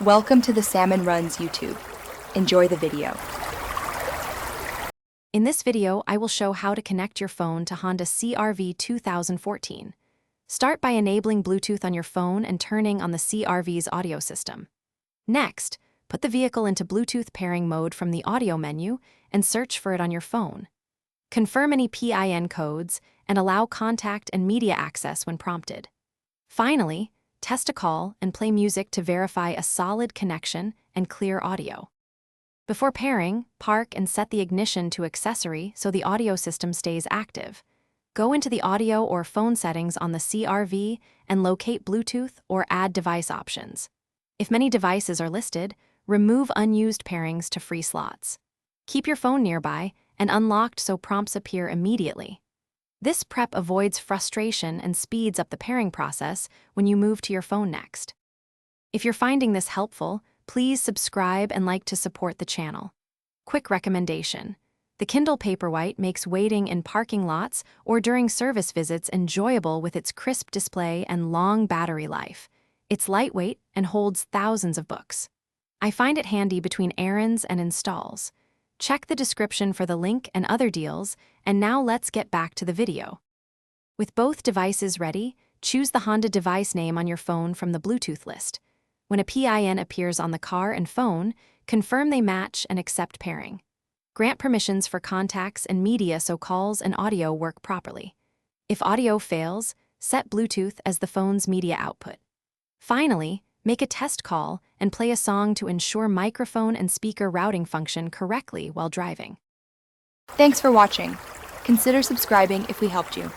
Welcome to the Salmon Runs YouTube. Enjoy the video. In this video, I will show how to connect your phone to Honda CRV 2014. Start by enabling Bluetooth on your phone and turning on the CRV's audio system. Next, put the vehicle into Bluetooth pairing mode from the audio menu and search for it on your phone. Confirm any PIN codes and allow contact and media access when prompted. Finally, test a call and play music to verify a solid connection and clear audio. Before pairing, park and set the ignition to accessory so the audio system stays active. Go into the audio or phone settings on the CRV and locate Bluetooth or add device options. If many devices are listed, remove unused pairings to free slots. Keep your phone nearby and unlocked so prompts appear immediately. This prep avoids frustration and speeds up the pairing process when you move to your phone next. If you're finding this helpful, please subscribe and like to support the channel. Quick recommendation: the Kindle Paperwhite makes waiting in parking lots or during service visits enjoyable with its crisp display and long battery life. It's lightweight and holds thousands of books. I find it handy between errands and installs. Check the description for the link and other deals, and now let's get back to the video. With both devices ready, choose the Honda device name on your phone from the Bluetooth list. When a PIN appears on the car and phone, confirm they match and accept pairing. Grant permissions for contacts and media so calls and audio work properly. If audio fails, set Bluetooth as the phone's media output. Finally, make a test call and play a song to ensure microphone and speaker routing function correctly while driving. Thanks for watching. Consider subscribing if we helped you.